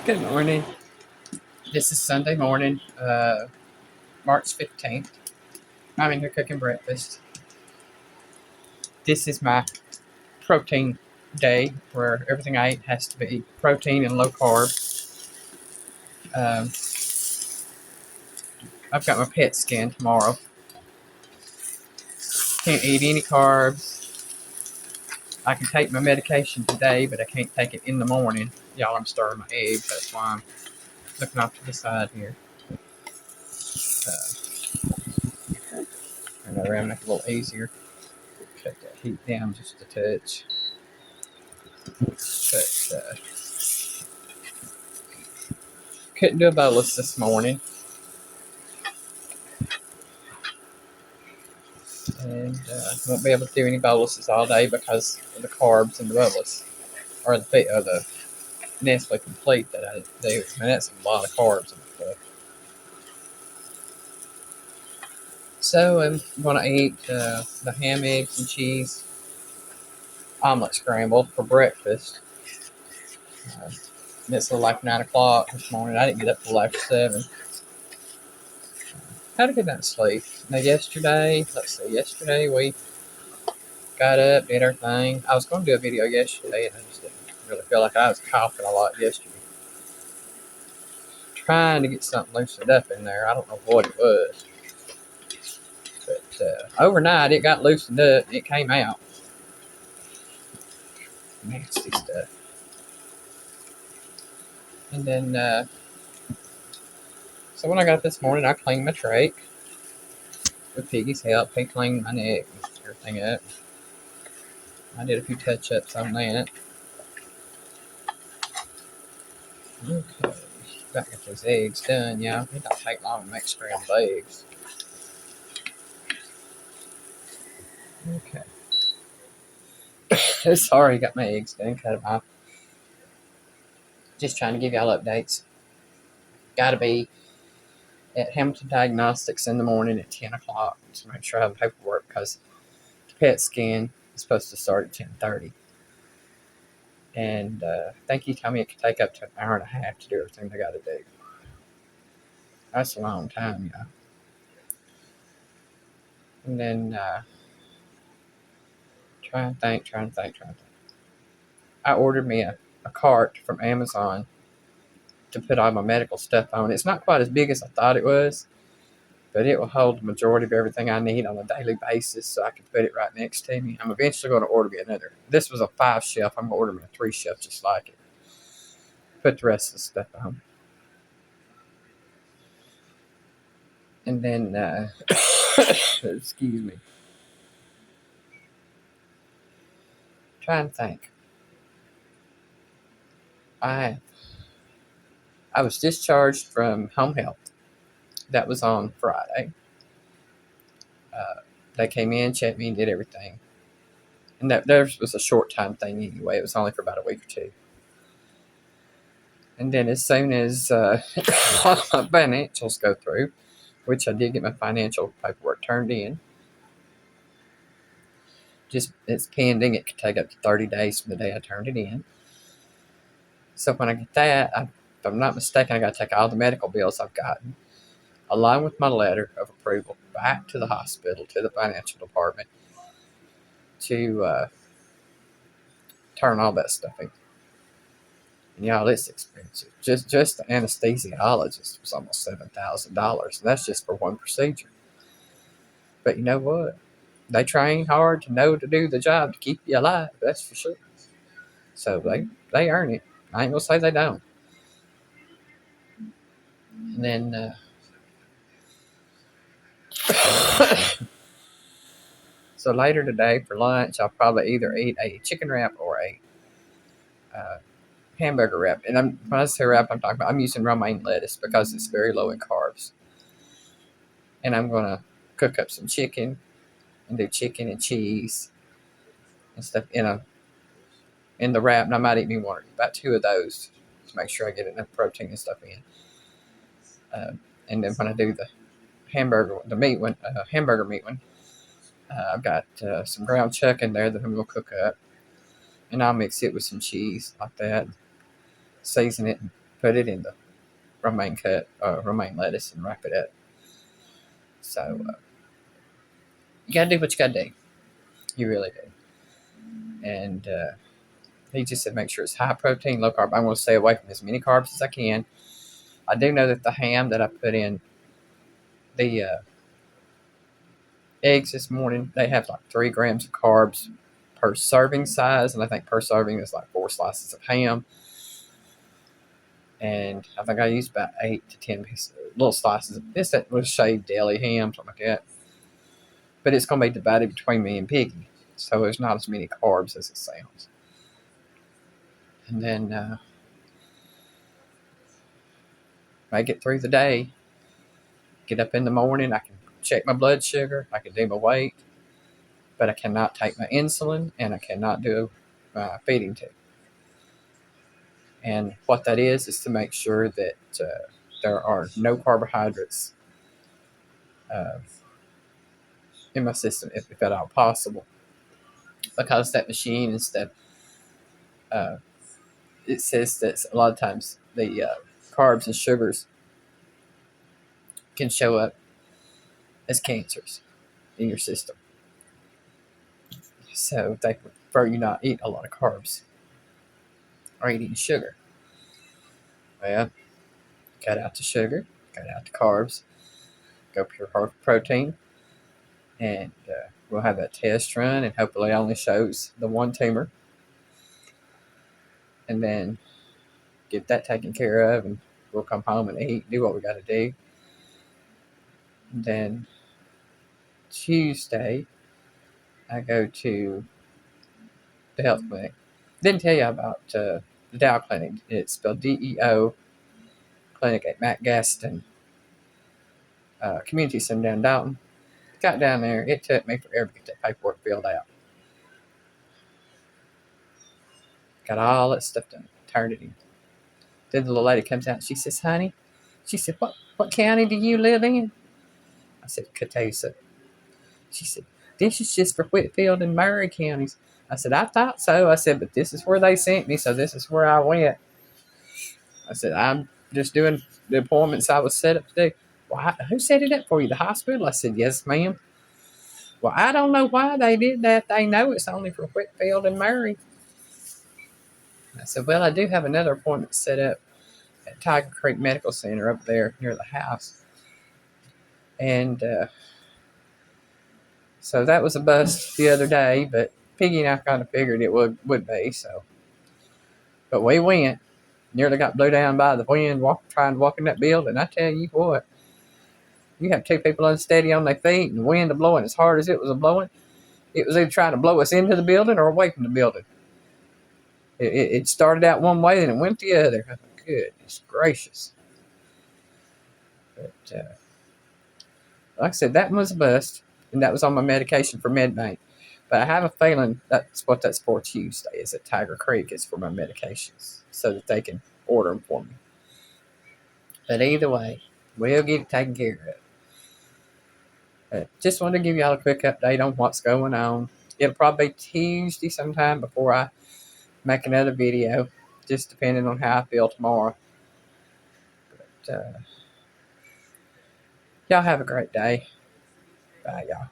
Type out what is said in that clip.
Good morning. This is Sunday morning, March 15th. I'm in here cooking breakfast. This is my protein day where everything I eat has to be protein and low carb. Um, I've got my PET scan tomorrow. Can't eat any carbs. I can take my medication today, but I can't take it in the morning. Y'all, I'm stirring my eggs. That's why I'm looking off to the side here. Turn that around, make it a little easier. Cut that heat down just a touch. But couldn't do a bolus this morning. And won't be able to do any boluses all day because of the carbs and the bolus, or the Nestle Complete that I do. And that's a lot of carbs and stuff. So I'm going to eat the ham, eggs, and cheese omelet scrambled for breakfast. Uh, it's like 9 o'clock this morning. I didn't get up till after 7. Had a good night's sleep. Now yesterday we got up, did our thing. I was going to do a video yesterday, and I just didn't really feel like I was coughing a lot yesterday. Trying to get something loosened up in there. I don't know what it was. But overnight, it got loosened up. It came out. Nasty stuff. And then, so when I got up this morning, I cleaned my trach. With Piggy's help, he cleaned my neck and everything up. I did a few touch-ups on that. Okay. Got to get those eggs done, y'all. It don't take long to make scrambled eggs. Okay. Sorry, got my eggs done. Cut them off. Just trying to give y'all updates. Gotta be at Hamilton Diagnostics in the morning at 10 o'clock to make sure I have paperwork because the PET scan is supposed to start at 10:30. And I think he told me it could take up to an hour and a half to do everything they got to do. That's a long time, yeah. And then try and think. I ordered me a cart from Amazon to put all my medical stuff on. It's not quite as big as I thought it was, but it will hold the majority of everything I need on a daily basis so I can put it right next to me. I'm eventually going to order me another. This was a 5-shelf. I'm going to order me a 3-shelf just like it. Put the rest of the stuff on. And then, excuse me. Try and think. I was discharged from home health. That was on Friday. They came in, checked me, and did everything. And that was a short time thing anyway. It was only for about a week or two. And then as soon as my financials go through, which I did get my financial paperwork turned in, just it's pending. It could take up to 30 days from the day I turned it in. So when I get that, if I'm not mistaken, I got to take all the medical bills I've gotten, along with my letter of approval, back to the hospital, to the financial department, to turn all that stuff in. And y'all, it's expensive. Just the anesthesiologist was almost $7,000, and that's just for one procedure. But you know what? They train hard to know to do the job to keep you alive. That's for sure. So they earn it. I ain't gonna say they don't. And then, so later today for lunch, I'll probably either eat a chicken wrap or a hamburger wrap. And when I say wrap, I'm using romaine lettuce because it's very low in carbs. And I'm gonna cook up some chicken and do chicken and cheese and stuff in the wrap. And I might eat about 2 of those to make sure I get enough protein and stuff in. And then when I do the hamburger meat one, I've got some ground chuck in there that I'm gonna cook up, and I'll mix it with some cheese like that, season it, and put it in the romaine lettuce and wrap it up. So you gotta do what you gotta do. You really do. And he just said make sure it's high protein, low carb. I'm going to stay away from as many carbs as I can. I do know that the ham that I put in the eggs this morning, they have like 3 grams of carbs per serving size, and I think per serving is like 4 slices of ham. And I think I used about 8 to 10 pieces, little slices. This that was shaved deli ham, something like that. But it's going to be divided between me and Piggy, so there's not as many carbs as it sounds. And then make it through the day. Get up in the morning, I can check my blood sugar, I can do my weight, but I cannot take my insulin and I cannot do a feeding tube. And what that is to make sure that there are no carbohydrates in my system, if at all possible. Because that machine instead, it says that a lot of times the carbs and sugars can show up as cancers in your system. So they prefer you not eat a lot of carbs or eating sugar. Well, cut out the sugar, cut out the carbs, go pure protein, and we'll have that test run, and hopefully it only shows the one tumor. And then get that taken care of, and we'll come home and eat, do what we got to do. And then Tuesday, I go to the health clinic. Didn't tell you about the Dow Clinic. It's spelled DEO Clinic at Matt Gaston Community Center down in Dalton. Got down there. It took me forever to get that paperwork filled out. Got all that stuff done. Turned it in. Then the little lady comes out. She says, honey, she said, what county do you live in? I said, Catoosa. She said, this is just for Whitfield and Murray counties. I said, I thought so. I said, but this is where they sent me, so this is where I went. I said, I'm just doing the appointments I was set up to do. Well, who set it up for you? The hospital? I said, yes, ma'am. Well, I don't know why they did that. They know it's only for Whitfield and Murray. I said, well, I do have another appointment set up at Tiger Creek Medical Center up there near the house. And so that was a bust the other day, but Piggy and I kind of figured it would be. So, but we went. Nearly got blew down by the wind trying to walk in that building. I tell you what, you have 2 people unsteady on their feet and the wind blowing as hard as it was blowing. It was either trying to blow us into the building or away from the building. It started out one way and it went the other. I thought, goodness gracious. But like I said, that was a bust, and that was on my medication for MedBank. But I have a feeling that's what that Sports Use Day is at Tiger Creek is for my medications, so that they can order them for me. But either way, we'll get it taken care of. Just wanted to give y'all a quick update on what's going on. It'll probably be Tuesday sometime before I make another video, just depending on how I feel tomorrow. But y'all have a great day. Bye, y'all.